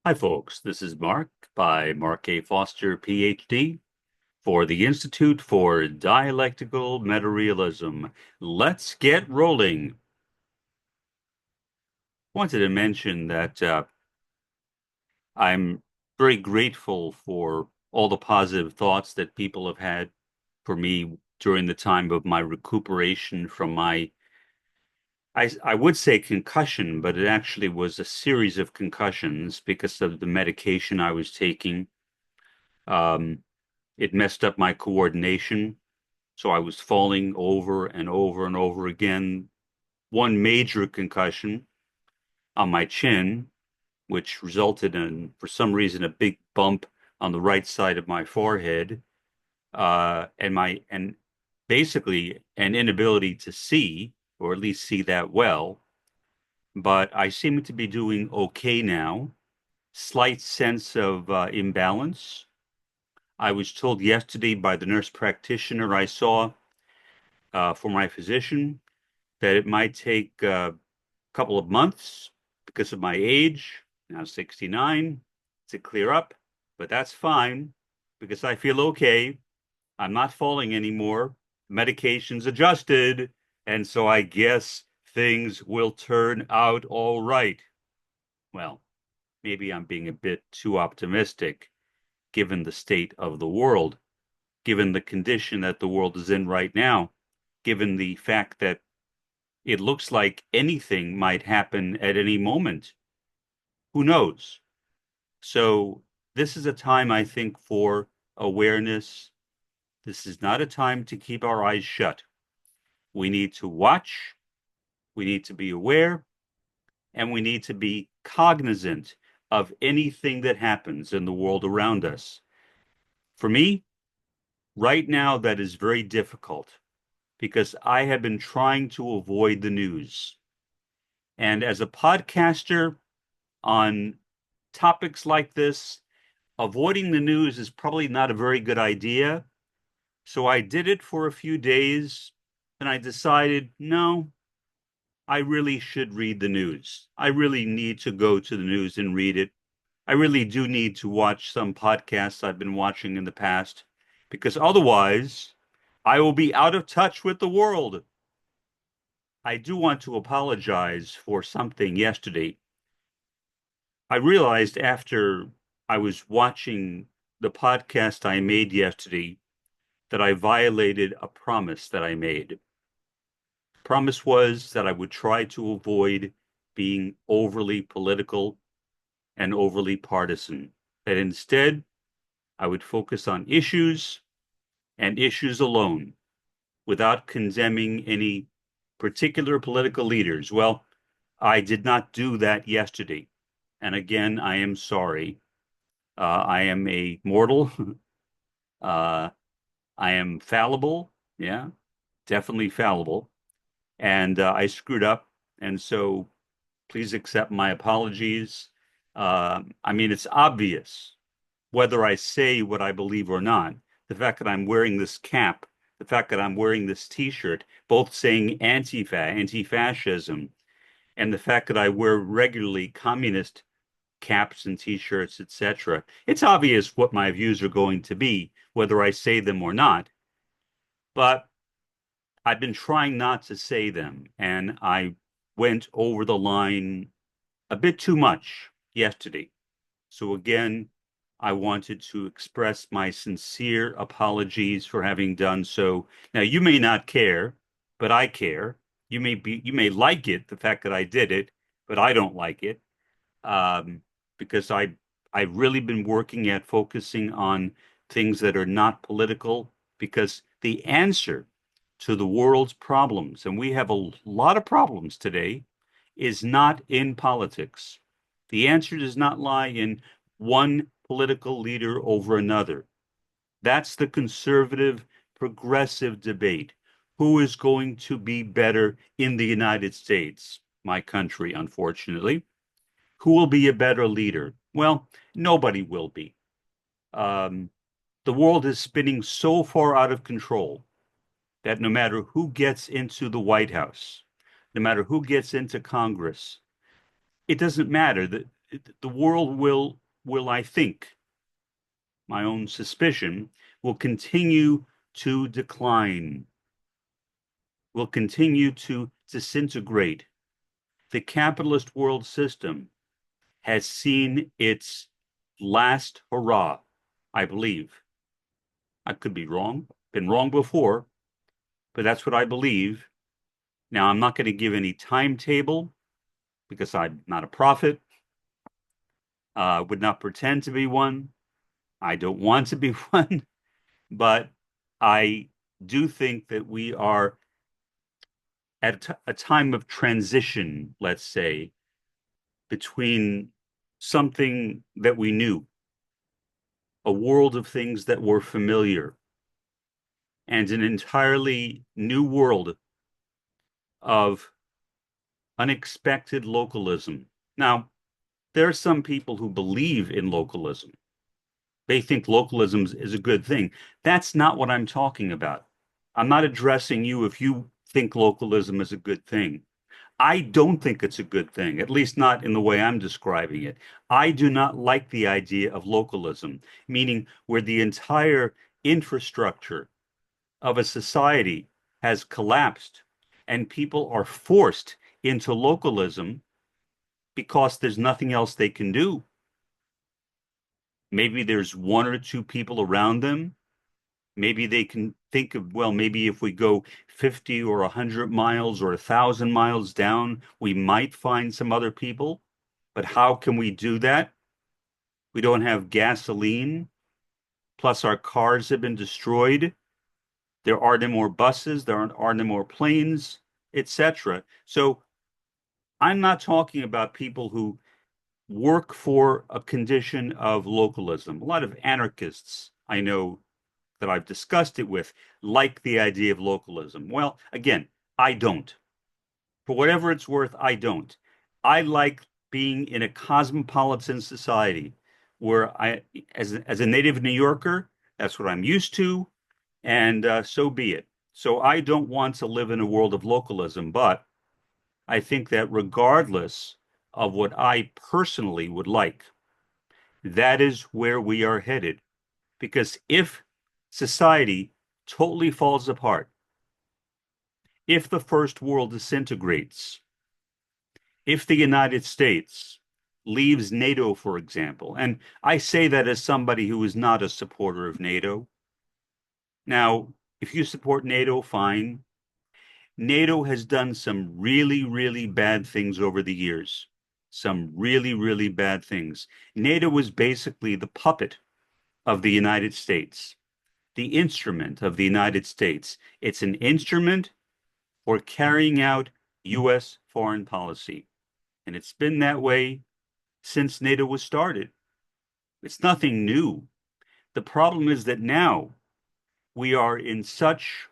Hi, folks. This is Mark by Mark A. Foster, Ph.D. for the Institute for Dialectical Metarealism. Let's get rolling. Wanted to mention that I'm very grateful for all the positive thoughts that people have had for me during the time of my recuperation from I would say concussion, but it actually was a series of concussions because of the medication I was taking. Um, It messed up my coordination, so I was falling over and over and over again. One major concussion on my chin, which resulted in, for some reason, a big bump on the right side of my forehead, and basically an inability to see, or at least see that well. But I seem to be doing okay now. Slight sense of imbalance. I was told yesterday by the nurse practitioner I saw for my physician that it might take a couple of months because of my age, now 69, to clear up, but that's fine because I feel okay. I'm not falling anymore. Medication's adjusted, and so I guess things will turn out all right. Well, maybe I'm being a bit too optimistic given the state of the world, given the condition that the world is in right now, given the fact that it looks like anything might happen at any moment. Who knows? So, this is a time, I think, for awareness. This is not a time to keep our eyes shut. We need to watch, we need to be aware, and we need to be cognizant of anything that happens in the world around us. For me, right now, that is very difficult because I have been trying to avoid the news. And as a podcaster on topics like this, avoiding the news is probably not a very good idea. So I did it for a few days and I decided, no, I really should read the news. I really need to go to the news and read it. I really do need to watch some podcasts I've been watching in the past because otherwise I will be out of touch with the world. I do want to apologize for something yesterday. I realized after I was watching the podcast I made yesterday that I violated a promise that I made. The promise was that I would try to avoid being overly political and overly partisan, that instead I would focus on issues and issues alone without condemning any particular political leaders. Well, I did not do that yesterday. And again, I am sorry. I am a mortal. uh, I am fallible. Yeah, definitely fallible. And I screwed up. And so please accept my apologies. I mean, it's obvious whether I say what I believe or not. The fact that I'm wearing this cap, the fact that I'm wearing this t-shirt, both saying Antifa, anti-fascism, and the fact that I wear regularly communist caps and t-shirts, etc. It's obvious what my views are going to be, whether I say them or not. But I've been trying not to say them, and I went over the line a bit too much yesterday. So again, I wanted to express my sincere apologies for having done so. Now, you may not care, but I care. You may like it, the fact that I did it, but I don't like it. Um, because I've really been working at focusing on things that are not political, because the answer to the world's problems, and we have a lot of problems today, is not in politics. The answer does not lie in one political leader over another. That's the conservative, progressive debate. Who is going to be better in the United States, my country, unfortunately? Who will be a better leader? Well, nobody will be. Um, the world is spinning so far out of control that no matter who gets into the White House, no matter who gets into Congress, it doesn't matter that the world will I think, my own suspicion, will continue to decline, will continue to disintegrate. The capitalist world system has seen its last hurrah, I believe. I could be wrong, been wrong before, but that's what I believe. Now, I'm not going to give any timetable because I'm not a prophet, would not pretend to be one. I don't want to be one, but I do think that we are at a time of transition, let's say, between something that we knew, a world of things that were familiar, and an entirely new world of unexpected localism. Now, there are some people who believe in localism. They think localism is a good thing. That's not what I'm talking about. I'm not addressing you if you think localism is a good thing. I don't think it's a good thing, at least not in the way I'm describing it. I do not like the idea of localism, meaning where the entire infrastructure of a society has collapsed and people are forced into localism because there's nothing else they can do. Maybe there's one or two people around them. Maybe they can think of, well, maybe if we go 50 or 100 miles or 1,000 miles down, we might find some other people. But how can we do that? We don't have gasoline. Plus, our cars have been destroyed. There are no more buses. There are no more planes, etc. So I'm not talking about people who work for a condition of localism. A lot of anarchists I know that I've discussed it with like the idea of localism. Well, again, I don't. For whatever it's worth, I don't. I like being in a cosmopolitan society where as a native New Yorker, that's what I'm used to, and so be it. So I don't want to live in a world of localism, but I think that regardless of what I personally would like, that is where we are headed. Because if society totally falls apart, if the first world disintegrates, if the United States leaves NATO, for example, and I say that as somebody who is not a supporter of NATO. Now, if you support NATO, fine. NATO has done some really, really bad things over the years. Some really, really bad things. NATO was basically the puppet of the United States, the instrument of the United States. It's an instrument for carrying out U.S. foreign policy. And it's been that way since NATO was started. It's nothing new. The problem is that now we are in such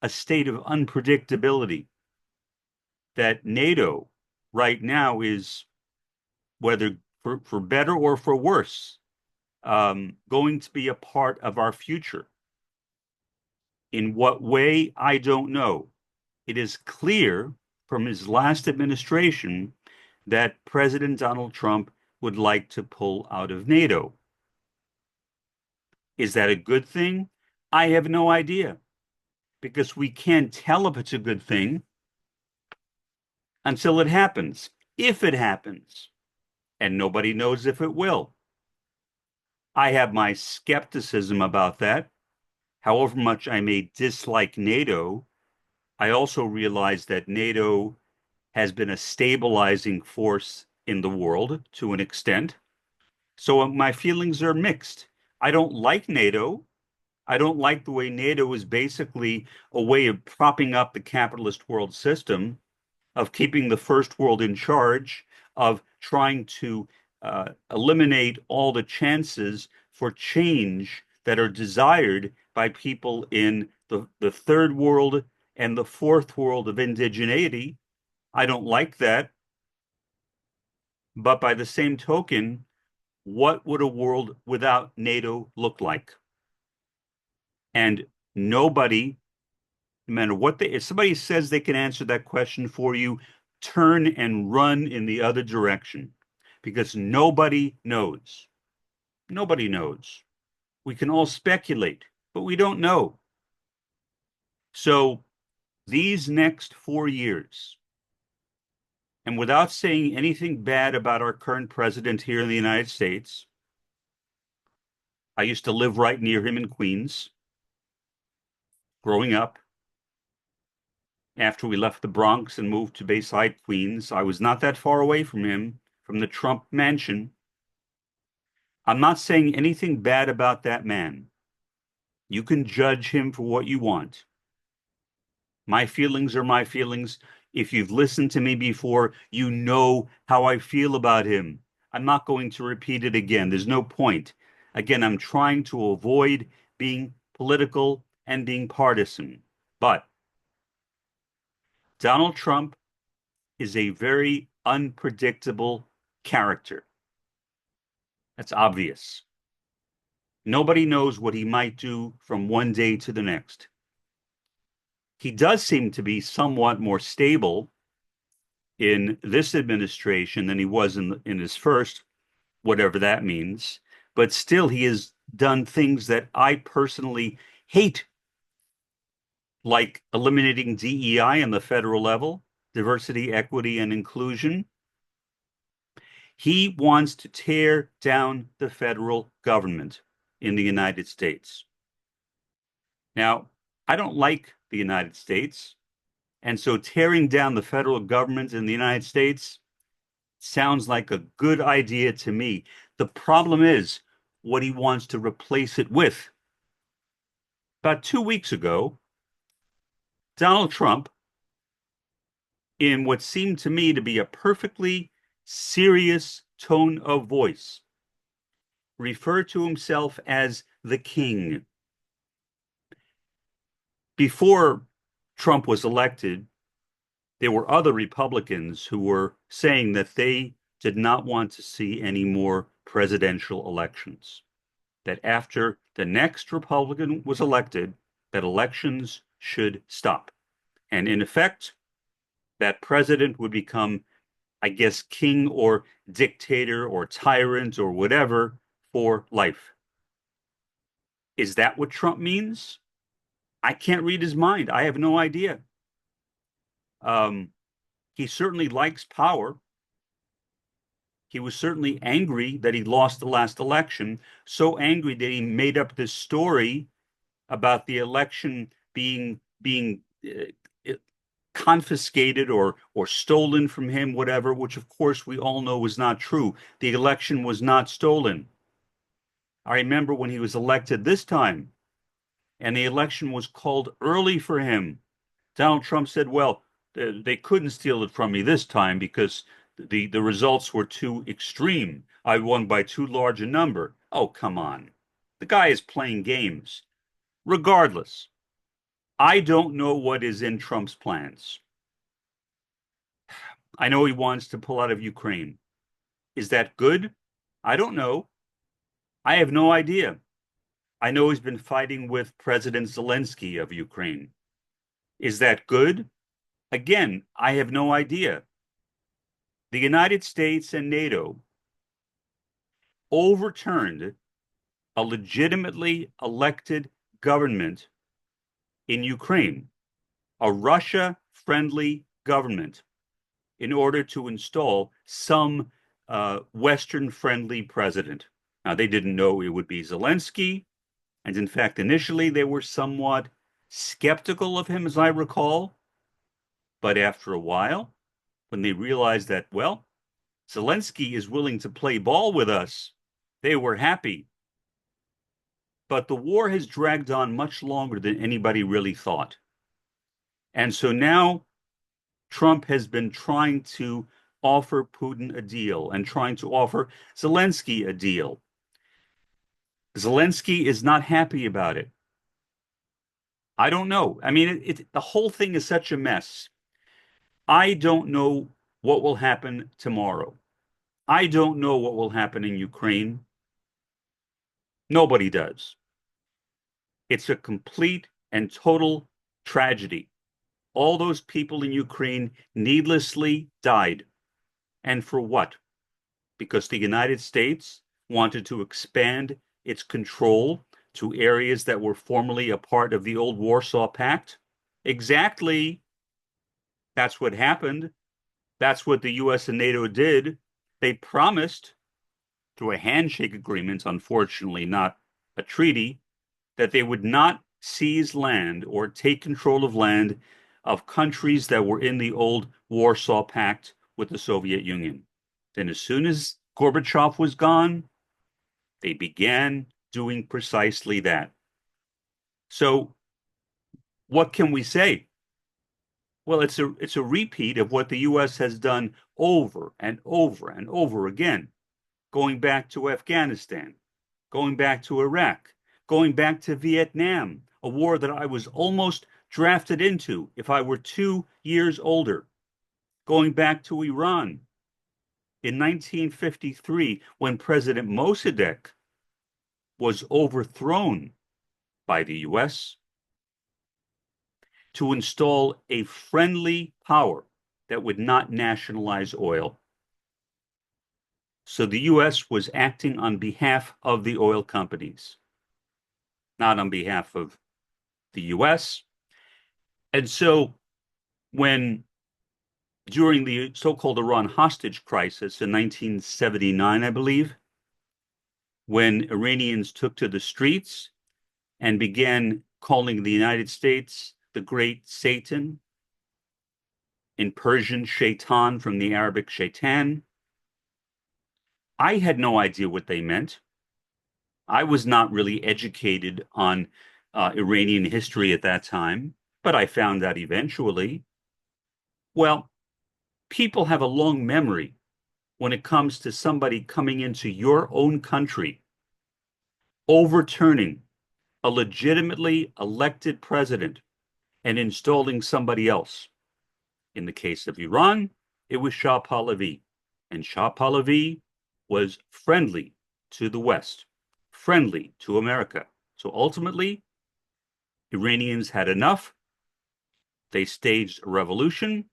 a state of unpredictability that NATO right now is, whether for better or for worse, going to be a part of our future. In what way, I don't know. It is clear from his last administration that President Donald Trump would like to pull out of NATO. Is that a good thing? I have no idea because we can't tell if it's a good thing until it happens, if it happens, and nobody knows if it will. I have my skepticism about that. However much I may dislike NATO, I also realize that NATO has been a stabilizing force in the world to an extent. So my feelings are mixed. I don't like NATO. I don't like the way NATO is basically a way of propping up the capitalist world system, of keeping the first world in charge, of trying to eliminate all the chances for change that are desired by people in the third world and the fourth world of indigeneity. I don't like that. But by the same token, what would a world without NATO look like? And nobody, no matter what if somebody says they can answer that question for you, turn and run in the other direction because nobody knows. Nobody knows. We can all speculate, but we don't know. So these next 4 years, and without saying anything bad about our current president here in the United States, I used to live right near him in Queens growing up. After we left the Bronx and moved to Bayside, Queens, I was not that far away from him, from the Trump mansion. I'm not saying anything bad about that man. You can judge him for what you want. My feelings are my feelings. If you've listened to me before, you know how I feel about him. I'm not going to repeat it again. There's no point. Again, I'm trying to avoid being political and being partisan. But Donald Trump is a very unpredictable character. That's obvious. Nobody knows what he might do from one day to the next. He does seem to be somewhat more stable in this administration than he was in his first, whatever that means. But still, he has done things that I personally hate, like eliminating DEI on the federal level, diversity, equity, and inclusion. He wants to tear down the federal government in the United States. Now, I don't like the United States. And so tearing down the federal government in the United States sounds like a good idea to me. The problem is what he wants to replace it with. About 2 weeks ago, Donald Trump, in what seemed to me to be a perfectly serious tone of voice, referred to himself as the king. Before Trump was elected, there were other Republicans who were saying that they did not want to see any more presidential elections, that after the next Republican was elected, that elections should stop. And in effect, that president would become, I guess, king or dictator or tyrant or whatever for life. Is that what Trump means? I can't read his mind. I have no idea. He certainly likes power. He was certainly angry that he lost the last election, so angry that he made up this story about the election being confiscated or stolen from him, whatever, which of course we all know was not true. The election was not stolen. I remember when he was elected this time, and the election was called early for him. Donald Trump said, well, they couldn't steal it from me this time because the results were too extreme. I won by too large a number. Oh, come on. The guy is playing games. Regardless, I don't know what is in Trump's plans. I know he wants to pull out of Ukraine. Is that good? I don't know. I have no idea. I know he's been fighting with President Zelensky of Ukraine. Is that good? Again, I have no idea. The United States and NATO overturned a legitimately elected government in Ukraine, a Russia-friendly government, in order to install some Western-friendly president. Now, they didn't know it would be Zelensky, and in fact, initially they were somewhat skeptical of him, as I recall. But after a while, when they realized that, well, Zelensky is willing to play ball with us, they were happy. But the war has dragged on much longer than anybody really thought. And so now Trump has been trying to offer Putin a deal and trying to offer Zelensky a deal. Zelensky is not happy about it. I don't know. I mean, the whole thing is such a mess. I don't know what will happen tomorrow. I don't know what will happen in Ukraine. Nobody does. It's a complete and total tragedy. All those people in Ukraine needlessly died. And for what? because the United States wanted to expand its control to areas that were formerly a part of the old Warsaw Pact? Exactly. That's what happened. That's what the US and NATO did. They promised through a handshake agreement, unfortunately, not a treaty, that they would not seize land or take control of land of countries that were in the old Warsaw Pact with the Soviet Union. Then, as soon as Gorbachev was gone, they began doing precisely that. So, what can we say? Well, it's a repeat of what the US has done over and over and over again, going back to Afghanistan, going back to Iraq, going back to Vietnam, a war that I was almost drafted into if I were 2 years older, going back to Iran in 1953 when President Mossadegh was overthrown by the US to install a friendly power that would not nationalize oil. So the US was acting on behalf of the oil companies, not on behalf of the US. And so when during the so-called Iran hostage crisis in 1979, I believe, when Iranians took to the streets and began calling the United States the Great Satan, in Persian, shaitan from the Arabic shaitan, I had no idea what they meant. I was not really educated on Iranian history at that time, but I found that eventually. Well, people have a long memory when it comes to somebody coming into your own country, overturning a legitimately elected president and installing somebody else. In the case of Iran, it was Shah Pahlavi, and Shah Pahlavi was friendly to the West, friendly to America. So ultimately, Iranians had enough. They staged a revolution,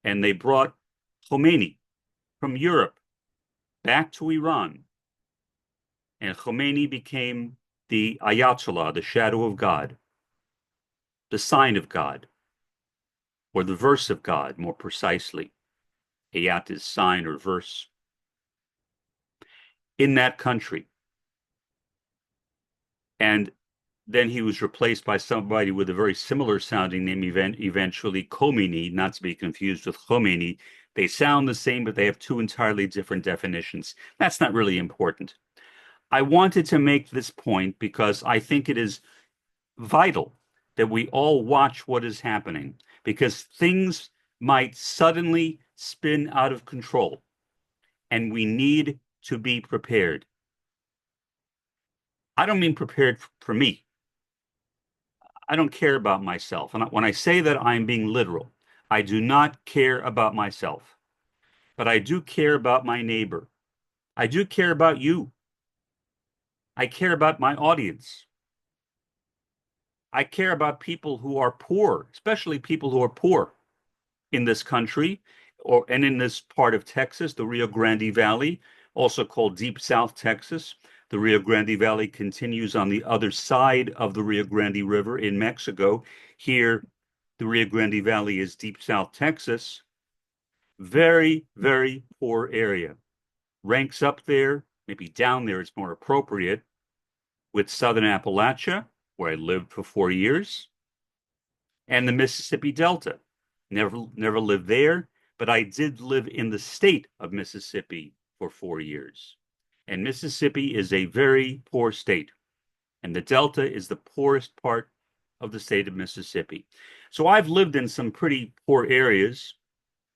and they brought Khomeini from Europe back to Iran. And Khomeini became the Ayatollah, the shadow of God, the sign of God, or the verse of God, more precisely. Ayat is sign or verse. In that country. And then he was replaced by somebody with a very similar sounding name, eventually Khomeini, not to be confused with Khomeini. They sound the same, but they have two entirely different definitions. That's not really important. I wanted to make this point because I think it is vital that we all watch what is happening, because things might suddenly spin out of control, and we need to be prepared. I don't mean prepared for me. I don't care about myself. And when I say that, I'm being literal. I do not care about myself, but I do care about my neighbor. I do care about you. I care about my audience. I care about people who are poor, especially people who are poor in this country and in this part of Texas, the Rio Grande Valley, also called Deep South Texas. The Rio Grande Valley continues on the other side of the Rio Grande River in Mexico. Here, the Rio Grande Valley is Deep South Texas. Very, very poor area. Ranks up there, maybe down there is more appropriate, with Southern Appalachia, where I lived for 4 years, and the Mississippi Delta. Never lived there, but I did live in the state of Mississippi for 4 years. And Mississippi is a very poor state, and the Delta is the poorest part of the state of Mississippi. So I've lived in some pretty poor areas.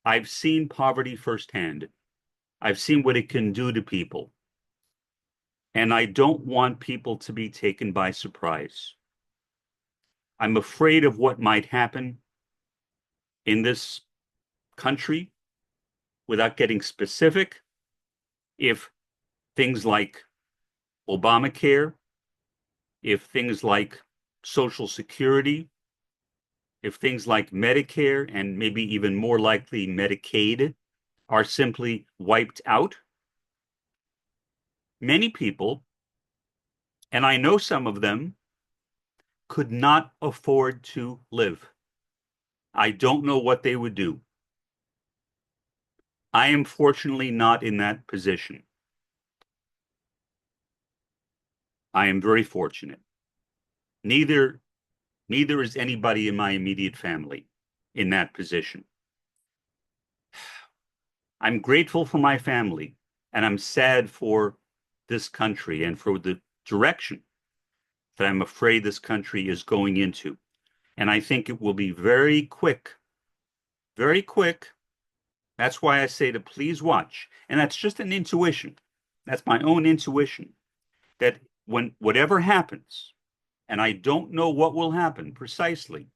I've seen poverty firsthand. I've seen what it can do to people. And I don't want people to be taken by surprise. I'm afraid of what might happen in this country without getting specific if things like Obamacare, if things like Social Security, if things like Medicare, and maybe even more likely Medicaid, are simply wiped out. Many people, and I know some of them, could not afford to live. I don't know what they would do. I am fortunately not in that position. I am very fortunate. Neither neither is anybody in my immediate family in that position. I'm grateful for my family, and I'm sad for this country and for the direction that I'm afraid this country is going into. And I think it will be very quick, very quick. That's why I say to please watch. And that's just an intuition. That's my own intuition that when whatever happens, and I don't know what will happen precisely,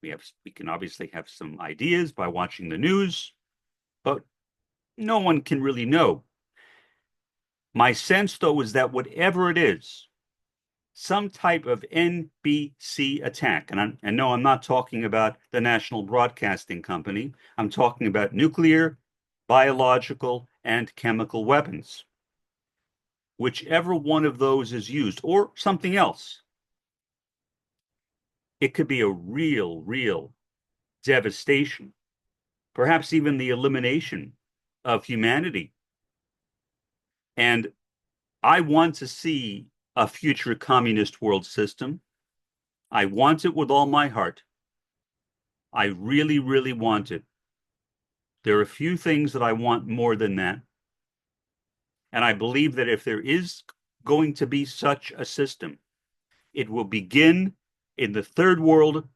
we can obviously have some ideas by watching the news, but no one can really know. My sense, though, is that whatever it is, some type of NBC attack, and no, I'm not talking about the National Broadcasting Company. I'm talking about nuclear, biological, and chemical weapons. Whichever one of those is used, or something else, it could be a real devastation, perhaps even the elimination of humanity. And I want to see a future communist world system. I want it with all my heart. I really want it. There are a few things that I want more than that. And I believe that if there is going to be such a system, it will begin in the third world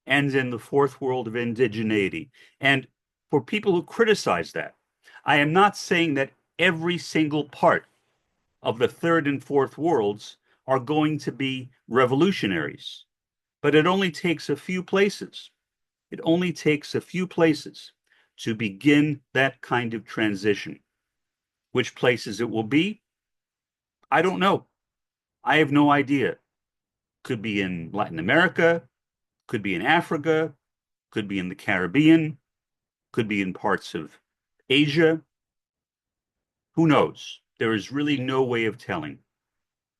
and in the fourth world of indigeneity. And for people who criticize that, I am not saying that every single part of the third and fourth worlds are going to be revolutionaries, but it only takes a few places. It only takes a few places to begin that kind of transition. Which places it will be, I don't know. I have no idea. Could be in Latin America, could be in Africa, could be in the Caribbean, could be in parts of Asia. Who knows? There is really no way of telling.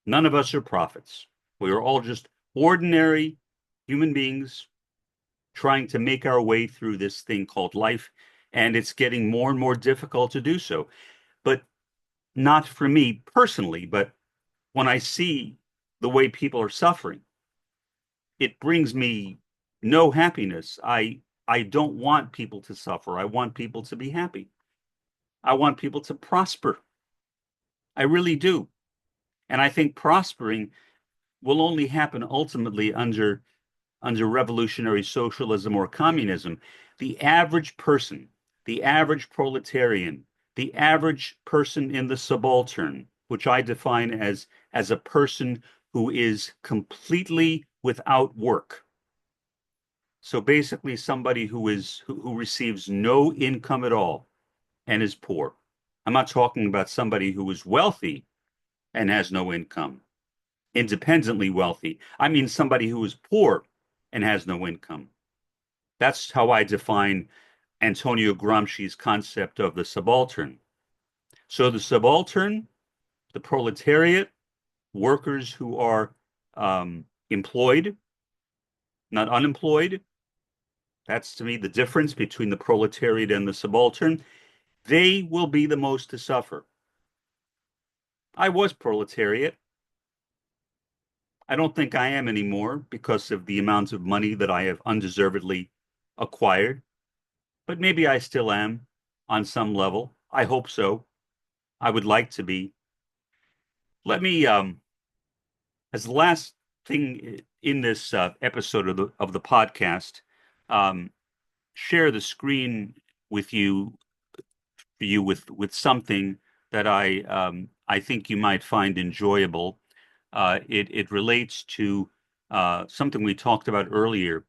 None of us are prophets. We are all just ordinary human beings trying to make our way through this thing called life, and it's getting more and more difficult to do so. But not for me personally, but when I see the way people are suffering, it brings me no happiness. I don't want people to suffer. I want people to be happy. I want people to prosper. I really do. And I think prospering will only happen ultimately under revolutionary socialism or communism. The average person, the average proletarian, the average person in the subaltern, which I define as a person who is completely without work. So basically somebody who receives no income at all and is poor. I'm not talking about somebody who is wealthy and has no income, independently wealthy. I mean somebody who is poor and has no income. That's how I define Antonio Gramsci's concept of the subaltern. So the subaltern, the proletariat, workers who are employed, not unemployed. That's to me the difference between the proletariat and the subaltern. They will be the most to suffer. I was proletariat. I don't think I am anymore because of the amount of money that I have undeservedly acquired. But maybe I still am on some level. I hope so. I would like to be. Let me, as the last thing in this episode of the podcast, um, share the screen with you with something that I think you might find enjoyable. It relates to something we talked about earlier,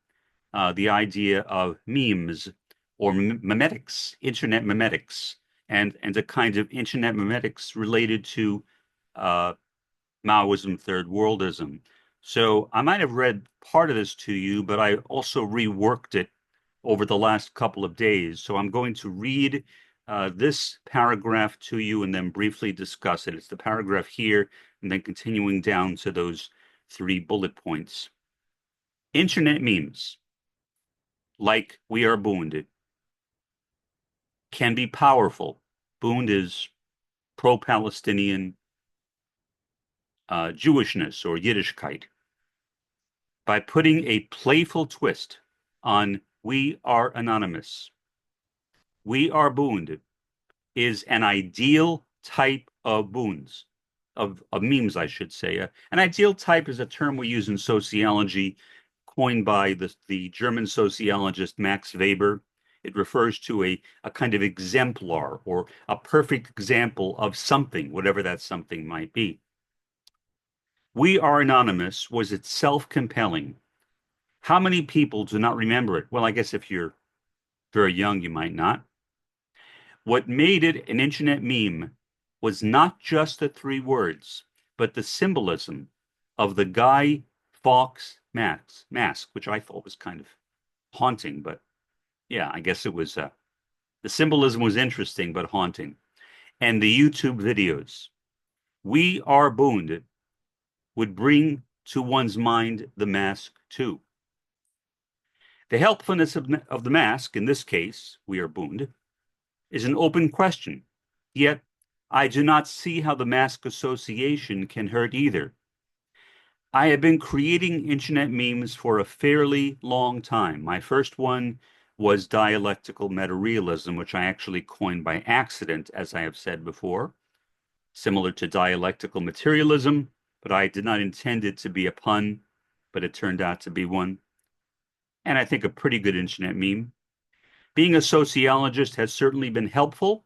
the idea of memes or memetics, internet memetics, and a kind of internet memetics related to uh, Maoism, third worldism. So I might have read part of this to you, but I also reworked it over the last couple of days. So I'm going to read this paragraph to you and then briefly discuss it. It's the paragraph here and then continuing down to those 3 bullet points. Internet memes, like we are Bund, can be powerful. Bund is pro-Palestinian Jewishness or Yiddishkeit by putting a playful twist on we are anonymous. We are Bund is an ideal type of boons, of memes, I should say. An ideal type is a term we use in sociology, coined by the German sociologist Max Weber. It refers to a kind of exemplar or a perfect example of something, whatever that something might be. We Are Anonymous was itself compelling. How many people do not remember it? Well, I guess if you're very young, you might not. What made it an internet meme was not just the 3 words, but the symbolism of the Guy Fawkes mask, which I thought was kind of haunting. But yeah, I guess it was, the symbolism was interesting, but haunting. And the YouTube videos. We Are Bund would bring to one's mind the mask too. The helpfulness of the mask, in this case, We Are Bund, is an open question. Yet, I do not see how the mask association can hurt either. I have been creating internet memes for a fairly long time. My first one was dialectical metarealism, which I actually coined by accident, as I have said before, similar to dialectical materialism, but I did not intend it to be a pun, but it turned out to be one. And I think a pretty good internet meme. Being a sociologist has certainly been helpful,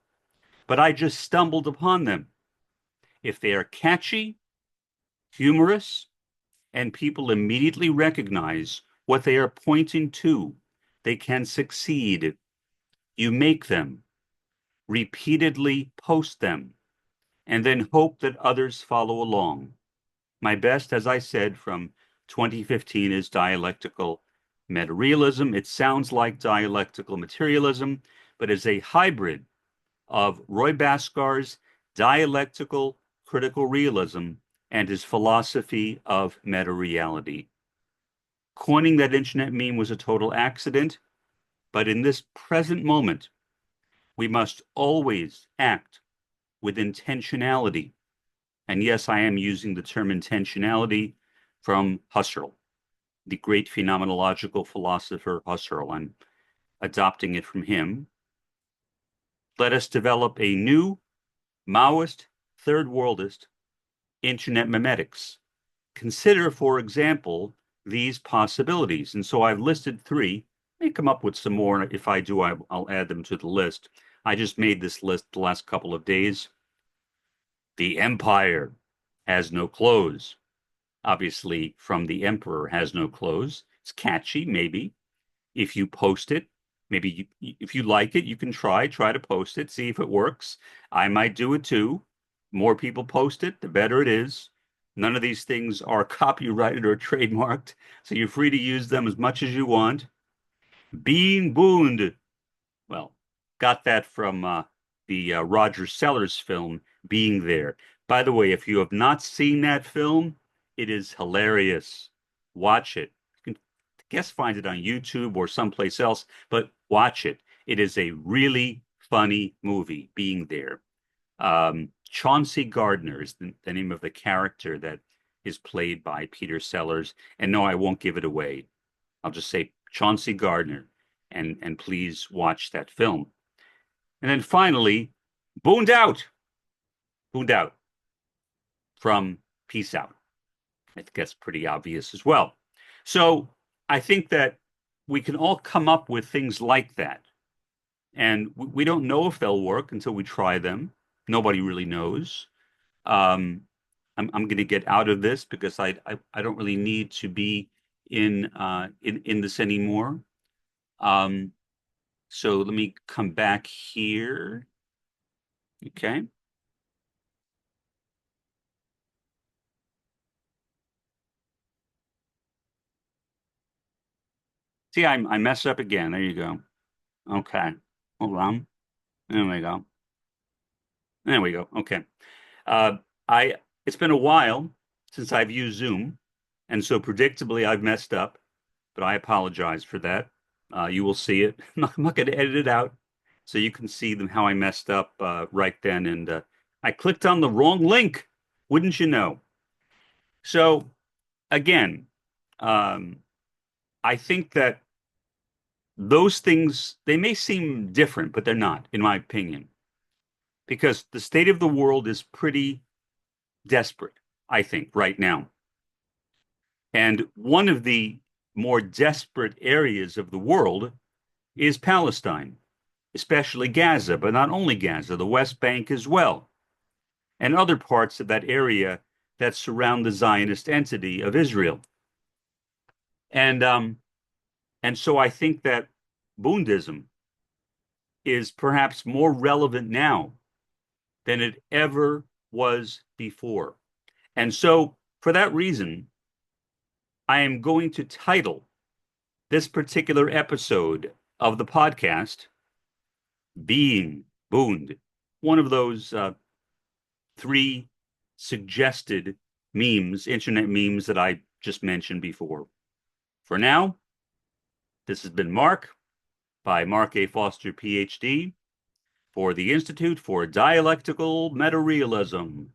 but I just stumbled upon them. If they are catchy, humorous, and people immediately recognize what they are pointing to, they can succeed. You make them, repeatedly post them, and then hope that others follow along. My best, as I said, from 2015 is dialectical metarealism. It sounds like dialectical materialism, but is a hybrid of Roy Bhaskar's dialectical critical realism and his philosophy of meta-reality. Coining that internet meme was a total accident, but in this present moment, we must always act with intentionality. And yes, I am using the term intentionality from Husserl, the great phenomenological philosopher Husserl. I'm adopting it from him. Let us develop a new Maoist, third worldist internet memetics. Consider, for example, these possibilities. And so I've listed 3. May come up with some more. If I do, I'll add them to the list. I just made this list the last couple of days. The empire has no clothes. Obviously, from the emperor has no clothes. It's catchy, maybe. If you post it, maybe if you like it, you can try to post it, see if it works. I might do it too. More people post it, the better it is. None of these things are copyrighted or trademarked, so you're free to use them as much as you want. Being Bund. Well, got that from the Roger Sellers film, Being There. By the way, if you have not seen that film, it is hilarious. Watch it. You can, I guess, find it on YouTube or someplace else, but watch it. It is a really funny movie, Being There. Chauncey Gardner is the name of the character that is played by Peter Sellers. And no, I won't give it away. I'll just say Chauncey Gardner, and please watch that film. And then finally, Boomed Out. Boomed Out from Peace Out. I think that's pretty obvious as well. So I think that we can all come up with things like that. And we don't know if they'll work until we try them. Nobody really knows. Um, I'm going to get out of this because I don't really need to be in this anymore. So let me come back here. Okay. See, I messed up again. There you go. Okay. Hold on. There we go. There we go. Okay. Uh, I it's been a while since I've used Zoom, and so predictably I've messed up, but I apologize for that. You will see it. I'm not going to edit it out, so you can see them how I messed up right then. And I clicked on the wrong link, wouldn't you know? So again, um, I think that those things they may seem different, but they're not, in my opinion, because the state of the world is pretty desperate, I think, right now. And one of the more desperate areas of the world is Palestine, especially Gaza, but not only Gaza, the West Bank as well, and other parts of that area that surround the Zionist entity of Israel. And and so I think that Bundism is perhaps more relevant now than it ever was before. And so for that reason, I am going to title this particular episode of the podcast Being Bund, one of those three suggested memes, internet memes that I just mentioned before. For now, this has been Mark by Mark A. Foster, Ph.D., for the Institute for Dialectical Metarealism.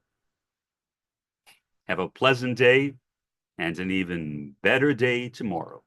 Have a pleasant day and an even better day tomorrow.